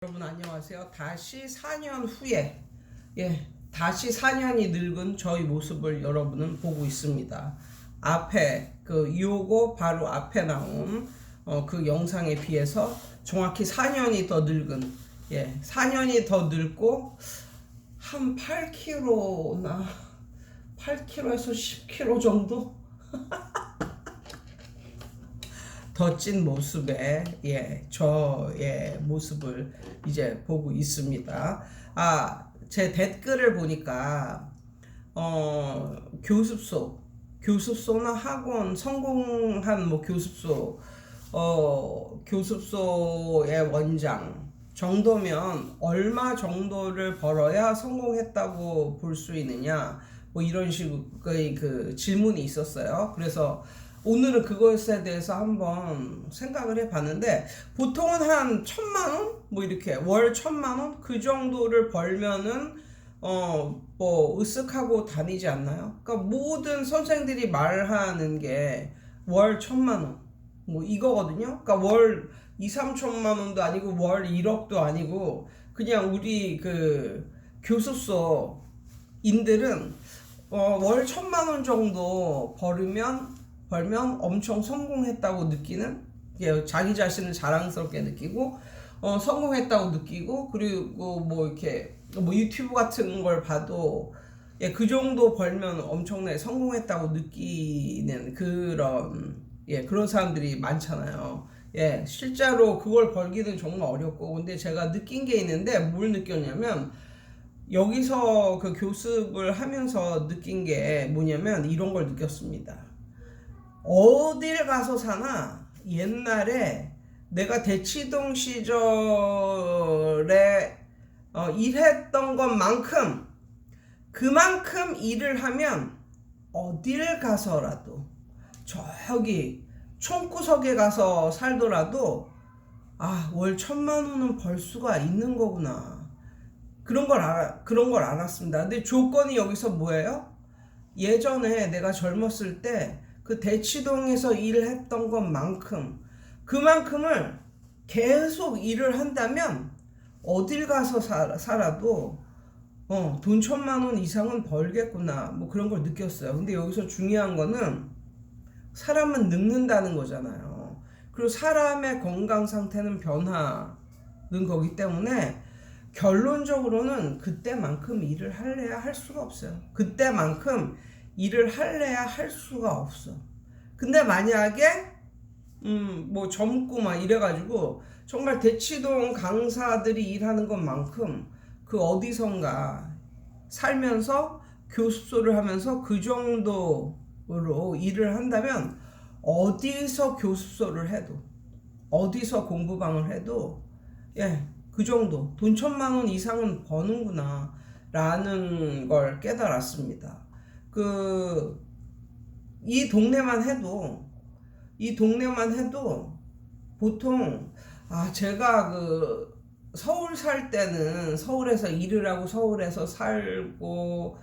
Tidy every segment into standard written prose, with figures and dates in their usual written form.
여러분 안녕하세요. 다시 4년 후에 다시 4년이 늙은 저희 모습을 여러분은 보고 있습니다. 앞에 요거 바로 앞에 나온 그 영상에 비해서 정확히 4년이 더 늙은 4년이 더 늙고 한 8kg나 8kg에서 10kg 정도 더 찐 모습의 저의 모습을 이제 보고 있습니다. 제 댓글을 보니까 교습소나 학원 성공한 교습소의 원장 정도면 얼마 정도를 벌어야 성공했다고 볼 수 있느냐 이런 식의 그 질문이 있었어요. 그래서 오늘은 그것에 대해서 한번 생각을 해봤는데, 보통은 한 1,000만원? 이렇게 월 1,000만원? 그 정도를 벌면은 으쓱하고 다니지 않나요? 그러니까 모든 선생들이 말하는 게 월 1,000만원 이거거든요. 그러니까 월 2-3천만원도 아니고 월 1억도 아니고, 그냥 우리 그 교습소인들은 월 1,000만원 정도 벌면 엄청 성공했다고 느끼는, 자기 자신을 자랑스럽게 느끼고 성공했다고 느끼고, 그리고 이렇게 유튜브 같은 걸 봐도 그 정도 벌면 엄청나게 성공했다고 느끼는 그런 사람들이 많잖아요. 실제로 그걸 벌기는 정말 어렵고, 근데 제가 느낀 게 있는데, 뭘 느꼈냐면, 여기서 그 교습을 하면서 느낀 게 뭐냐면 이런 걸 느꼈습니다. 어딜 가서 사나 옛날에 내가 대치동 시절에 일했던 것만큼, 그만큼 일을 하면 어딜 가서라도, 저기 총구석에 가서 살더라도 월 1,000만원은 벌 수가 있는 거구나, 그런 걸 알았습니다. 근데 조건이 여기서 뭐예요? 예전에 내가 젊었을 때 그 대치동에서 일을 했던 그만큼을 계속 일을 한다면 어딜 가서 살아도 돈 1,000만원 이상은 벌겠구나, 그런 걸 느꼈어요. 근데 여기서 중요한 거는 사람은 늙는다는 거잖아요. 그리고 사람의 건강 상태는 변하는 거기 때문에 결론적으로는 그때만큼 일을 할래야 할 수가 없어요. 그때만큼 일을 할래야 할 수가 없어. 근데 만약에 젊고 이래가지고 정말 대치동 강사들이 일하는 것만큼 그 어디선가 살면서 교습소를 하면서 그 정도로 일을 한다면, 어디서 교습소를 해도 어디서 공부방을 해도 그 정도 돈 1,000만원 이상은 버는구나 라는 걸 깨달았습니다. 이 동네만 해도 보통 제가 서울 살 때는, 서울에서 일을 하고 서울에서 살고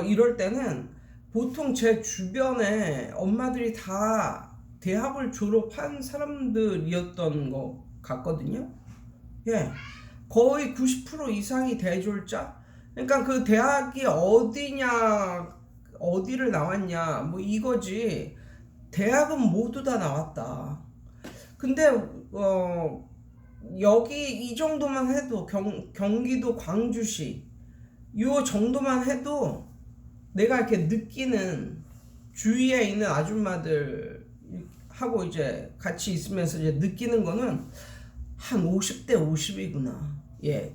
이럴 때는 보통 제 주변에 엄마들이 다 대학을 졸업한 사람들이었던 것 같거든요. 거의 90% 이상이 대졸자. 그러니까 그 대학이 어디를 나왔냐 이거지, 대학은 모두 다 나왔다. 근데 여기 이 정도만 해도, 경기도 광주시 요 정도만 해도 내가 이렇게 느끼는, 주위에 있는 아줌마들 하고 이제 같이 있으면서 이제 느끼는 거는 한 50대 50이구나.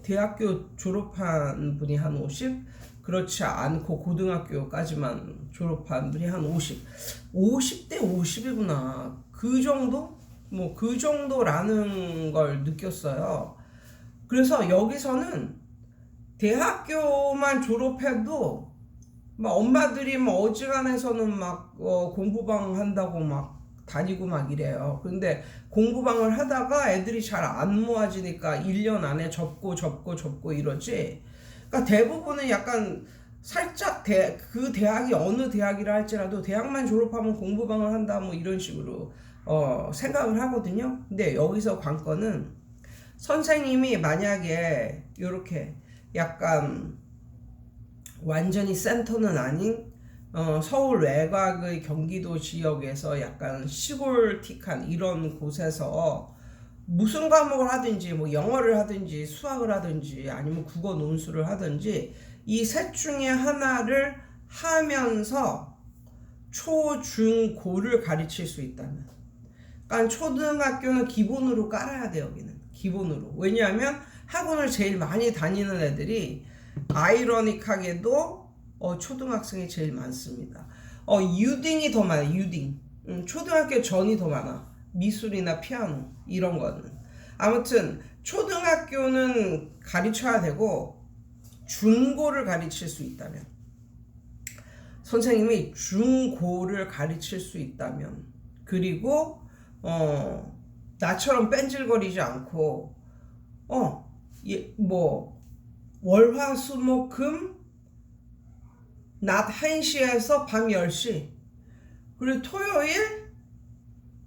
대학교 졸업한 분이 한 50, 그렇지 않고 고등학교까지만 졸업한 분이 한 50대 50이구나. 그 정도? 그 정도라는 걸 느꼈어요. 그래서 여기서는 대학교만 졸업해도 엄마들이 어지간해서는 공부방 한다고 다니고 이래요. 근데 공부방을 하다가 애들이 잘 안 모아지니까 1년 안에 접고 이러지. 그러니까 대부분은 약간 살짝 그 대학이 어느 대학이라 할지라도 대학만 졸업하면 공부방을 한다 이런 식으로 생각을 하거든요. 근데 여기서 관건은 선생님이 만약에 이렇게 약간 완전히 센터는 아닌 서울 외곽의 경기도 지역에서 약간 시골틱한 이런 곳에서 무슨 과목을 하든지 뭐 영어를 하든지 수학을 하든지 아니면 국어 논술을 하든지 이 셋 중에 하나를 하면서 초, 중, 고를 가르칠 수 있다면, 그러니까 초등학교는 기본으로 깔아야 돼요. 여기는 기본으로. 왜냐하면 학원을 제일 많이 다니는 애들이 아이러닉하게도 초등학생이 제일 많습니다. 유딩이 더 많아. 유딩. 초등학교 전이 더 많아. 미술이나 피아노 이런 거는. 아무튼 초등학교는 가르쳐야 되고 중고를 가르칠 수 있다면, 선생님이 중고를 가르칠 수 있다면, 그리고 나처럼 뺀질거리지 않고 뭐 월화수목금 낮 1시에서 밤 10시, 그리고 토요일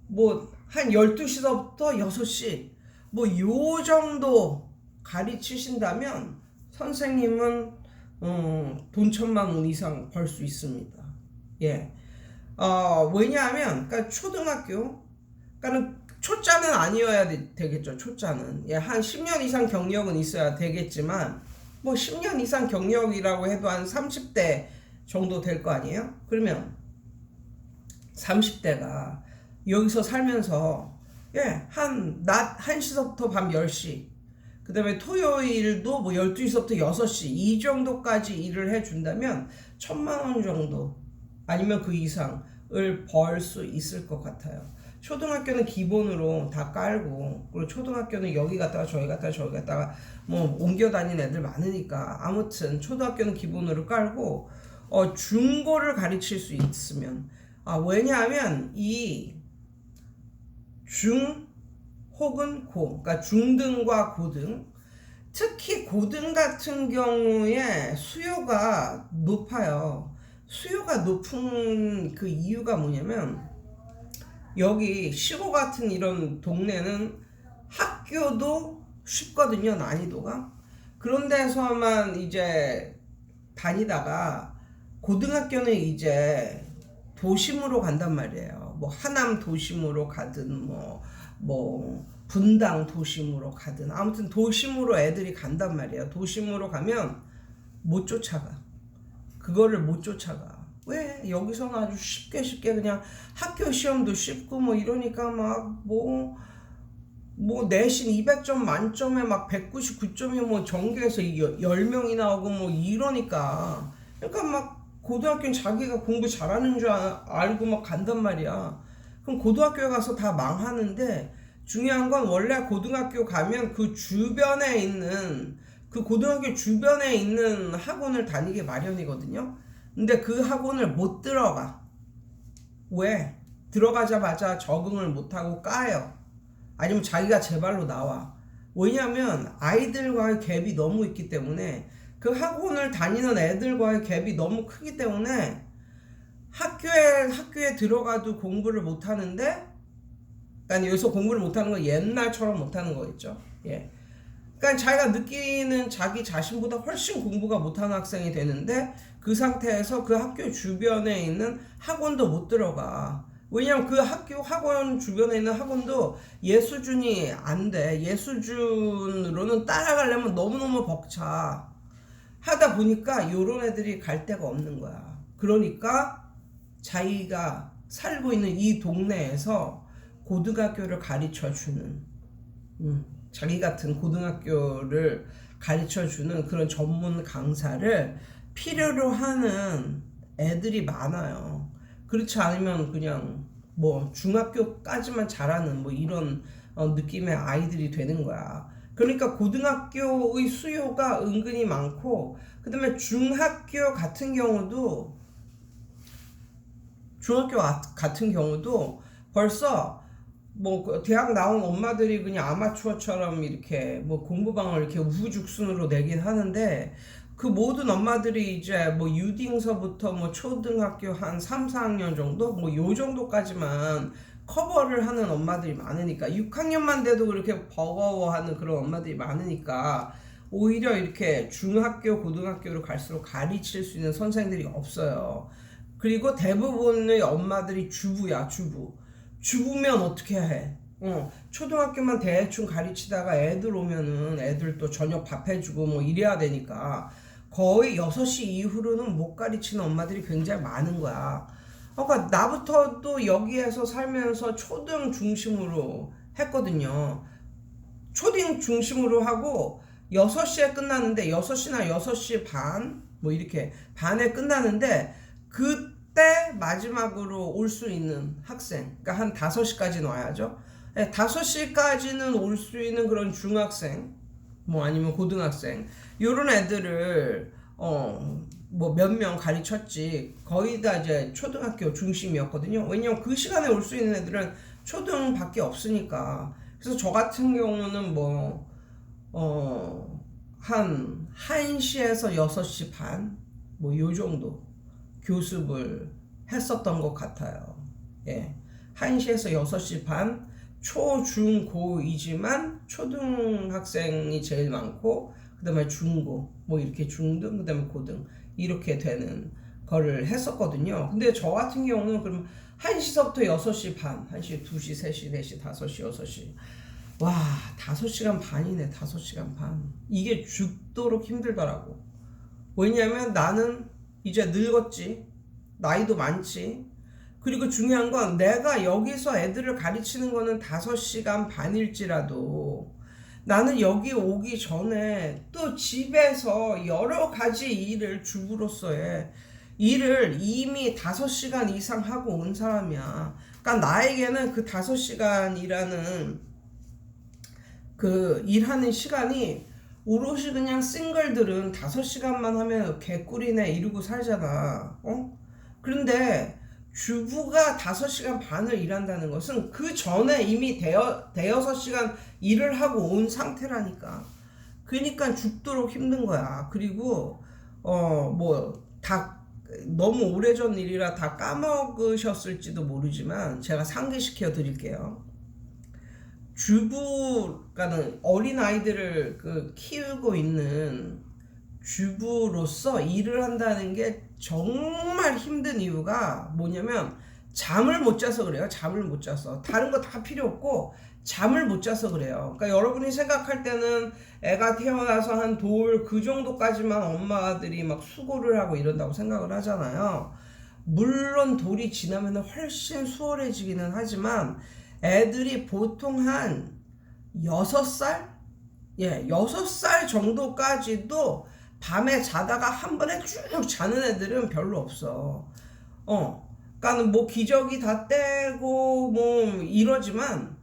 뭐 한 12시서부터 6시 뭐 요 정도 가르치신다면 선생님은 돈 1,000만 원 이상 벌 수 있습니다. 예. 왜냐하면 그러니까 초등학교, 그러니까 초짜는 아니어야 되겠죠. 초짜는 한 10년 이상 경력은 있어야 되겠지만 뭐 10년 이상 경력이라고 해도 한 30대 정도 될 거 아니에요? 그러면 30대가 여기서 살면서 한 낮 1시서부터 밤 10시, 그 다음에 토요일도 뭐 12시서부터 6시 이 정도까지 일을 해준다면 1,000만 원 정도 아니면 그 이상을 벌 수 있을 것 같아요. 초등학교는 기본으로 다 깔고, 그리고 초등학교는 여기 갔다가 저기 갔다가 저기 갔다가 뭐 옮겨 다니는 애들 많으니까, 아무튼 초등학교는 기본으로 깔고 중고를 가르칠 수 있으면, 왜냐하면 이 중 혹은 고, 그러니까 중등과 고등, 특히 고등 같은 경우에 수요가 높아요. 수요가 높은 그 이유가 뭐냐면, 여기 시골 같은 이런 동네는 학교도 쉽거든요, 난이도가. 그런 데서만 이제 다니다가 고등학교는 이제 도심으로 간단 말이에요. 뭐 하남 도심으로 가든 뭐 분당 도심으로 가든, 아무튼 도심으로 애들이 간단 말이에요. 도심으로 가면 못 쫓아가. 그거를 못 쫓아가. 왜? 여기서는 아주 쉽게 그냥 학교 시험도 쉽고 뭐 이러니까 막 뭐 내신 200점 만점에 막 199점이 뭐 전교에서 10명이 나오고 뭐 이러니까, 그러니까 막 고등학교는 자기가 공부 잘하는 줄 알고 막 간단 말이야. 그럼 고등학교에 가서 다 망하는데, 중요한 건 원래 고등학교 가면 그 주변에 있는, 그 고등학교 주변에 있는 학원을 다니기 마련이거든요. 근데 그 학원을 못 들어가. 왜? 들어가자마자 적응을 못하고 까요. 아니면 자기가 제 발로 나와. 왜냐면 아이들과의 갭이 너무 있기 때문에, 그 학원을 다니는 애들과의 갭이 너무 크기 때문에 학교에 들어가도 공부를 못하는데, 그러니까 여기서 공부를 못하는 건 옛날처럼 못하는 거겠죠. 예. 그러니까 자기가 느끼는 자기 자신보다 훨씬 공부가 못하는 학생이 되는데, 그 상태에서 그 학교 주변에 있는 학원도 못 들어가. 왜냐면 그 학원 주변에 있는 학원도 얘 수준이 안 돼. 얘 수준으로는 따라가려면 너무너무 벅차. 하다 보니까 요런 애들이 갈 데가 없는 거야. 그러니까 자기가 살고 있는 이 동네에서 고등학교를 가르쳐주는, 자기 같은 고등학교를 가르쳐주는 그런 전문 강사를 필요로 하는 애들이 많아요. 그렇지 않으면 그냥 뭐 중학교까지만 잘하는 뭐 이런 느낌의 아이들이 되는 거야. 그러니까 고등학교의 수요가 은근히 많고, 그 다음에 중학교 같은 경우도 벌써 뭐 대학 나온 엄마들이 그냥 아마추어처럼 이렇게 뭐 공부방을 이렇게 우후죽순으로 내긴 하는데, 그 모든 엄마들이 이제 뭐 유딩서부터 뭐 초등학교 한 3, 4학년 정도 뭐 요 정도까지만 커버를 하는 엄마들이 많으니까 6학년만 돼도 그렇게 버거워하는 그런 엄마들이 많으니까 오히려 이렇게 중학교, 고등학교로 갈수록 가르칠 수 있는 선생들이 없어요. 그리고 대부분의 엄마들이 주부야, 주부. 주부면 어떻게 해? 초등학교만 대충 가르치다가 애들 오면은 애들 또 저녁 밥 해주고 뭐 이래야 되니까 거의 6시 이후로는 못 가르치는 엄마들이 굉장히 많은 거야. 그러니까 나부터도 여기에서 살면서 초등 중심으로 했거든요. 초등 중심으로 하고 6시에 끝나는데 6시나 6시 반 뭐 이렇게 반에 끝나는데 그때 마지막으로 올 수 있는 학생, 그러니까 한 5시까지는 와야죠. 5시까지는 올 수 있는 그런 중학생 뭐 아니면 고등학생 요런 애들을 뭐 몇 명 가르쳤지 거의 다 이제 초등학교 중심이었거든요. 왜냐면 그 시간에 올 수 있는 애들은 초등밖에 없으니까. 그래서 저 같은 경우는 한 1시에서 6시 반 뭐 요 정도 교습을 했었던 것 같아요. 예. 1시에서 6시 반 초, 중, 고이지만 초등학생이 제일 많고 그 다음에 중고 뭐 이렇게 중등 그 다음에 고등 이렇게 되는 거를 했었거든요. 근데 저 같은 경우는 그럼 1시서부터 6시 반 1시, 2시, 3시, 4시, 5시, 6시 와 5시간 반이네. 5시간 반 이게 죽도록 힘들더라고. 왜냐면 나는 이제 늙었지. 나이도 많지. 그리고 중요한 건 내가 여기서 애들을 가르치는 거는 5시간 반일지라도 나는 여기 오기 전에 또 집에서 여러 가지 일을 주부로서의 일을 이미 5시간 이상 하고 온 사람이야. 그러니까 나에게는 그 5시간이라는 그 일하는 시간이 오롯이 그냥 싱글들은 5시간만 하면 개꿀이네 이러고 살잖아. 그런데 주부가 5시간 반을 일한다는 것은 그 전에 이미 대여섯 시간 일을 하고 온 상태라니까. 그러니까 죽도록 힘든 거야. 그리고 뭐 다 너무 오래전 일이라 다 까먹으셨을지도 모르지만 제가 상기시켜 드릴게요. 주부가는 어린 아이들을 키우고 있는 주부로서 일을 한다는 게 정말 힘든 이유가 뭐냐면 잠을 못 자서 그래요. 잠을 못 자서. 다른 거 다 필요 없고 잠을 못 자서 그래요. 그러니까 여러분이 생각할 때는 애가 태어나서 한 돌 그 정도까지만 엄마들이 막 수고를 하고 이런다고 생각을 하잖아요. 물론 돌이 지나면 훨씬 수월해지기는 하지만 애들이 보통 한 6살? 예, 6살 정도까지도 밤에 자다가 한 번에 쭉 자는 애들은 별로 없어. 그러니까 뭐 기저귀 다 떼고 뭐 이러지만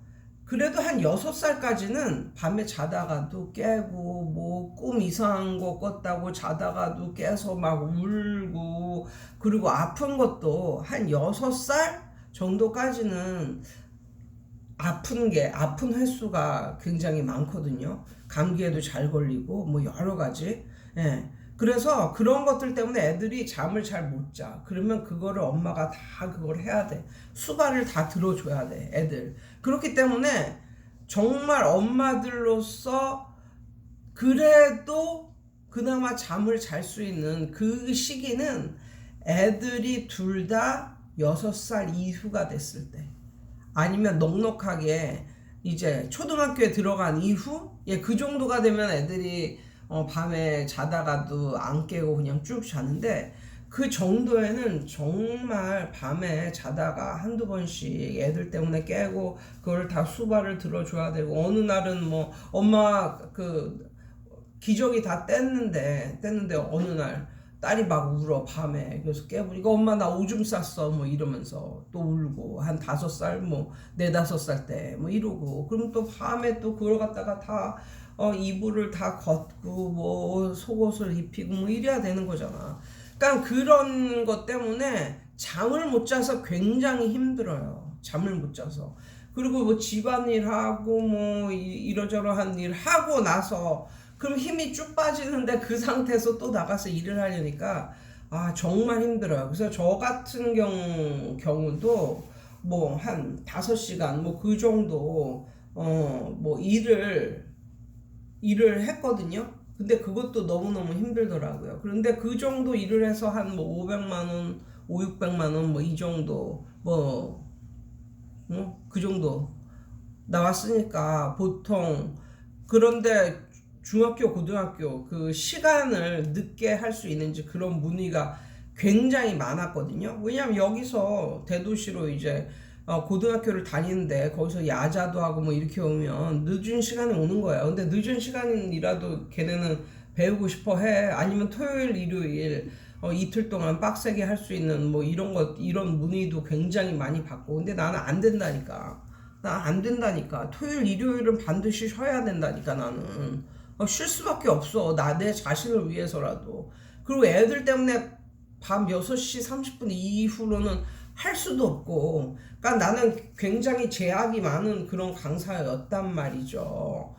그래도 한 6살까지는 밤에 자다가도 깨고 뭐 꿈 이상한 거 꿨다고 자다가도 깨서 막 울고 그리고 아픈 것도 한 6살 정도까지는 아픈 횟수가 굉장히 많거든요. 감기에도 잘 걸리고 뭐 여러 가지. 예. 그래서 그런 것들 때문에 애들이 잠을 잘 못 자. 그러면 그거를 엄마가 다 그걸 해야 돼. 수발을 다 들어줘야 돼, 애들. 그렇기 때문에 정말 엄마들로서 그래도 그나마 잠을 잘 수 있는 그 시기는 애들이 둘 다 6살 이후가 됐을 때. 아니면 넉넉하게 이제 초등학교에 들어간 이후 그 정도가 되면 애들이 밤에 자다가도 안 깨고 그냥 쭉 자는데 그 정도에는 정말 밤에 자다가 한두 번씩 애들 때문에 깨고 그걸 다 수발을 들어줘야 되고 어느 날은 뭐 엄마 기저귀 다 뗐는데 어느 날 딸이 막 울어 밤에. 그래서 깨부니까 엄마 나 오줌 쌌어 뭐 이러면서 또 울고 한 5살 뭐 4-5살 때 뭐 이러고 그럼 또 밤에 또 그걸 갖다가 다 이불을 다 걷고 뭐 속옷을 입히고 뭐 이래야 되는 거잖아. 그러니까 그런 것 때문에 잠을 못 자서 굉장히 힘들어요. 잠을 못 자서. 그리고 뭐 집안일하고 뭐 이러저러한 일 하고 나서 그럼 힘이 쭉 빠지는데 그 상태에서 또 나가서 일을 하려니까 정말 힘들어요. 그래서 저 같은 경우도 뭐 한 5시간 뭐 그 정도 뭐 일을 했거든요. 근데 그것도 너무너무 힘들더라고요. 그런데 그 정도 일을 해서 한 뭐 500만 원, 5, 600만 원 뭐 이 정도 그 정도 나왔으니까 보통. 그런데 중학교, 고등학교 그 시간을 늦게 할 수 있는지 그런 문의가 굉장히 많았거든요. 왜냐면 여기서 대도시로 이제 고등학교를 다니는데 거기서 야자도 하고 뭐 이렇게 오면 늦은 시간에 오는 거예요. 근데 늦은 시간이라도 걔네는 배우고 싶어 해. 아니면 토요일, 일요일 이틀 동안 빡세게 할 수 있는 뭐 이런 문의도 굉장히 많이 받고. 근데 나는 안 된다니까. 나 안 된다니까. 토요일, 일요일은 반드시 쉬어야 된다니까 나는. 쉴 수밖에 없어. 내 자신을 위해서라도. 그리고 애들 때문에 밤 6시 30분 이후로는 할 수도 없고. 그러니까 나는 굉장히 제약이 많은 그런 강사였단 말이죠.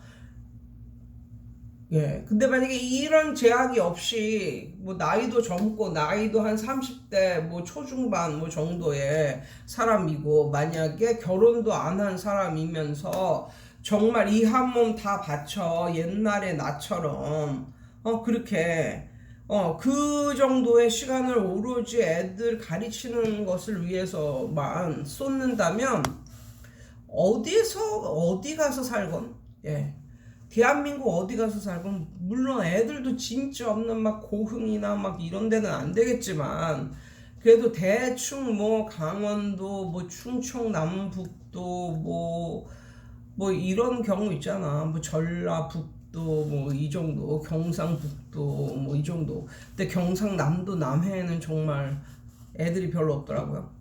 예. 근데 만약에 이런 제약이 없이 뭐 나이도 젊고 나이도 한 30대 뭐 초중반 뭐 정도의 사람이고 만약에 결혼도 안 한 사람이면서 정말 이 한 몸 다 바쳐 옛날에 나처럼 그렇게 그 정도의 시간을 오로지 애들 가르치는 것을 위해서만 쏟는다면 어디 가서 살건, 예. 대한민국 어디 가서 살건, 물론 애들도 진짜 없는 막 고흥이나 막 이런 데는 안 되겠지만, 그래도 대충 뭐 강원도, 뭐 충청 남북도, 뭐 이런 경우 있잖아. 뭐 전라북도, 뭐 이 정도, 경상북도, 뭐 이 정도. 근데 경상남도 남해에는 정말 애들이 별로 없더라고요.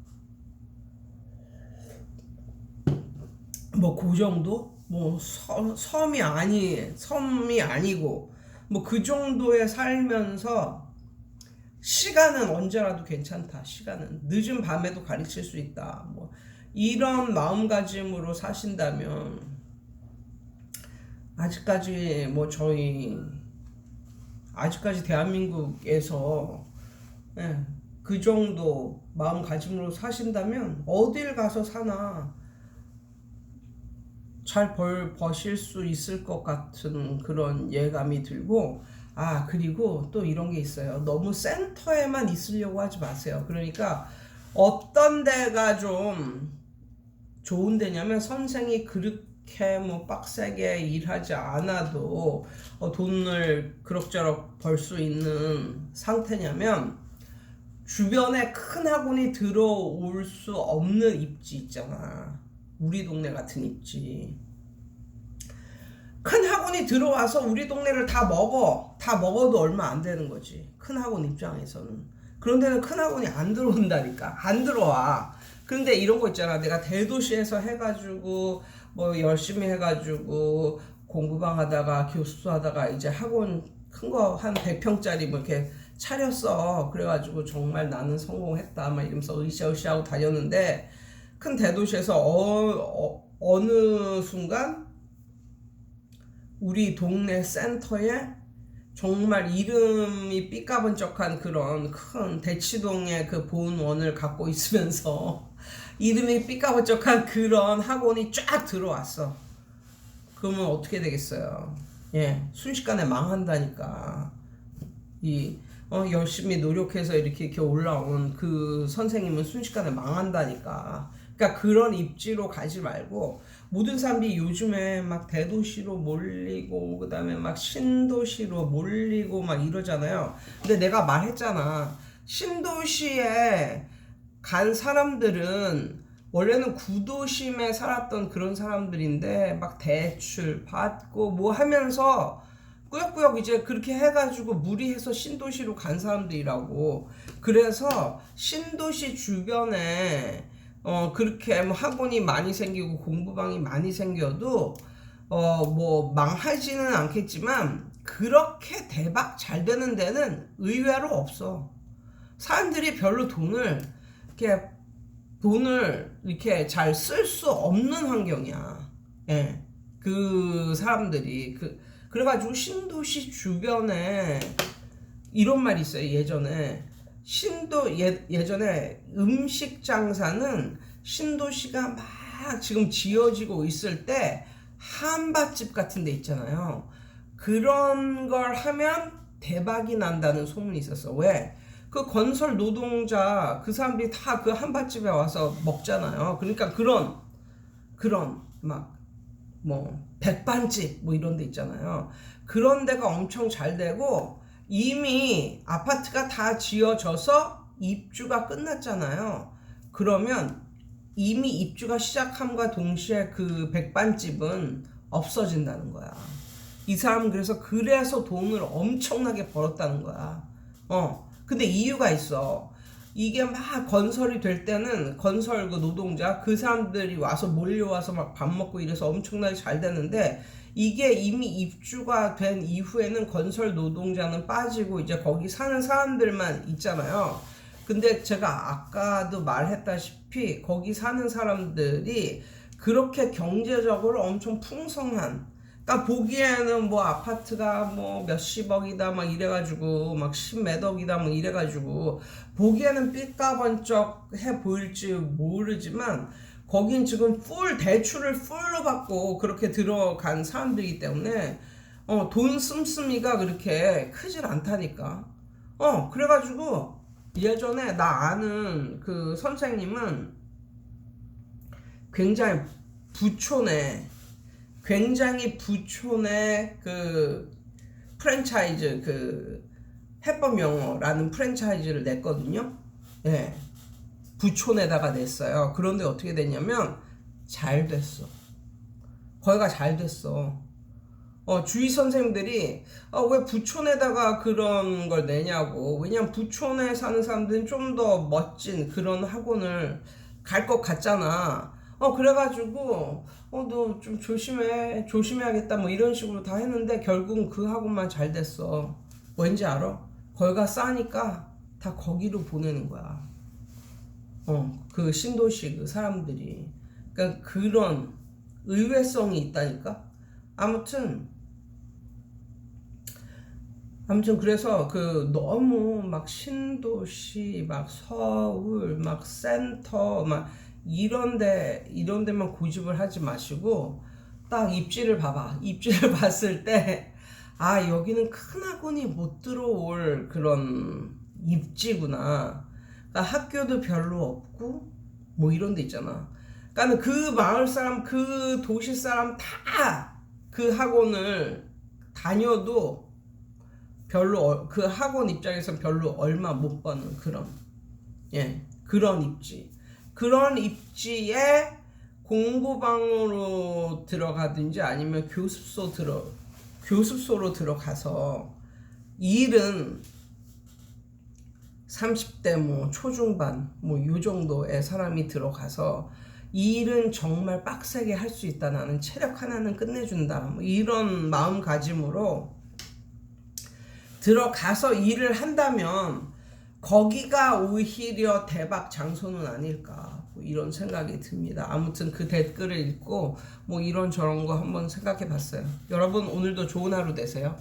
뭐 그 정도? 뭐 섬이 아니고 뭐 그 정도에 살면서 시간은 언제라도 괜찮다. 시간은 늦은 밤에도 가르칠 수 있다. 뭐 이런 마음가짐으로 사신다면 아직까지 대한민국에서 그 정도 마음가짐으로 사신다면 어딜 가서 사나 잘 버실 수 있을 것 같은 그런 예감이 들고. 그리고 또 이런 게 있어요. 너무 센터에만 있으려고 하지 마세요. 그러니까 어떤 데가 좀 좋은 데냐면 선생이 그렇게 뭐 빡세게 일하지 않아도 돈을 그럭저럭 벌 수 있는 상태냐면 주변에 큰 학원이 들어올 수 없는 입지 있잖아. 우리 동네 같은 입지. 큰 학원이 들어와서 우리 동네를 다 먹어도 얼마 안 되는 거지. 큰 학원 입장에서는. 그런 데는 큰 학원이 안 들어온다니까. 안 들어와. 그런데 이런 거 있잖아. 내가 대도시에서 해가지고 뭐 열심히 해가지고 공부방 하다가 교수 하다가 이제 학원 큰 거 한 100평짜리 뭐 이렇게 차렸어. 그래가지고 정말 나는 성공했다 막 이러면서 으쌰으쌰하고 다녔는데 큰 대도시에서 어느 순간 우리 동네 센터에 정말 이름이 삐까번쩍한 그런 큰 대치동의 그 본원을 갖고 있으면서 이름이 삐까번쩍한 그런 학원이 쫙 들어왔어. 그러면 어떻게 되겠어요? 예, 순식간에 망한다니까. 열심히 노력해서 이렇게 올라온 그 선생님은 순식간에 망한다니까. 그러니까 그런 입지로 가지 말고 모든 사람들이 요즘에 막 대도시로 몰리고 그다음에 막 신도시로 몰리고 막 이러잖아요. 근데 내가 말했잖아. 신도시에 간 사람들은 원래는 구도심에 살았던 그런 사람들인데 막 대출 받고 뭐 하면서 꾸역꾸역 이제 그렇게 해가지고 무리해서 신도시로 간 사람들이라고. 그래서 신도시 주변에 그렇게 뭐 학원이 많이 생기고 공부방이 많이 생겨도 뭐 망하지는 않겠지만 그렇게 대박 잘 되는 데는 의외로 없어. 사람들이 별로 돈을 이렇게 잘 쓸 수 없는 환경이야. 예. 그 사람들이 그래가지고 신도시 주변에 이런 말이 있어요. 예전에 음식 장사는 신도시가 막 지금 지어지고 있을 때 한밭집 같은 데 있잖아요. 그런 걸 하면 대박이 난다는 소문이 있었어. 왜? 그 건설 노동자 그 사람들이 다 그 한밭집에 와서 먹잖아요. 그러니까 그런 막 뭐 백반집 뭐 이런 데 있잖아요. 그런 데가 엄청 잘 되고 이미 아파트가 다 지어져서 입주가 끝났잖아요. 그러면 이미 입주가 시작함과 동시에 그 백반집은 없어진다는 거야. 이 사람은 그래서 돈을 엄청나게 벌었다는 거야. 근데 이유가 있어. 이게 막 건설이 될 때는 건설 그 노동자 그 사람들이 와서 몰려와서 막 밥 먹고 이래서 엄청나게 잘 되는데 이게 이미 입주가 된 이후에는 건설 노동자는 빠지고 이제 거기 사는 사람들만 있잖아요. 근데 제가 아까도 말했다시피 거기 사는 사람들이 그렇게 경제적으로 엄청 풍성한, 그러니까 보기에는 뭐 아파트가 뭐 몇십억이다 막 이래가지고 막 십몇억이다 막 이래가지고 보기에는 삐까번쩍 해 보일지 모르지만 거긴 지금 대출을 풀로 받고 그렇게 들어간 사람들이기 때문에 돈 씀씀이가 그렇게 크질 않다니까. 그래가지고 예전에 나 아는 그 선생님은 굉장히 부촌에 그 프랜차이즈 그 해법 영어라는 프랜차이즈를 냈거든요. 예. 부촌에다가 냈어요. 그런데 어떻게 됐냐면 잘 됐어. 거기가 잘 됐어. 주위 선생님들이 왜 부촌에다가 그런 걸 내냐고. 왜냐면 부촌에 사는 사람들은 좀 더 멋진 그런 학원을 갈 것 같잖아. 그래가지고 너 좀 조심해야겠다 뭐 이런 식으로 다 했는데 결국은 그 학원만 잘 됐어. 왠지 알아? 거기가 싸니까 다 거기로 보내는 거야. 그 신도시 그 사람들이. 그러니까 그런 의외성이 있다니까. 아무튼 그래서 그 너무 막 신도시 막 서울 막 센터 막 이런 데만 고집을 하지 마시고 딱 입지를 봐봐. 입지를 봤을 때 여기는 큰 학원이 못 들어올 그런 입지구나. 그러니까 학교도 별로 없고 뭐 이런 데 있잖아. 그러니까 그 마을 사람 그 도시 사람 다 그 학원을 다녀도 별로 그 학원 입장에서 별로 얼마 못 버는 그런 입지. 그런 입지에 공부방으로 들어가든지 아니면 교습소로 들어가서 일은 30대 뭐 초중반 뭐 요 정도의 사람이 들어가서 일은 정말 빡세게 할 수 있다. 나는 체력 하나는 끝내준다. 뭐 이런 마음가짐으로 들어가서 일을 한다면 거기가 오히려 대박 장소는 아닐까 뭐 이런 생각이 듭니다. 아무튼 그 댓글을 읽고 뭐 이런 저런 거 한번 생각해 봤어요. 여러분 오늘도 좋은 하루 되세요.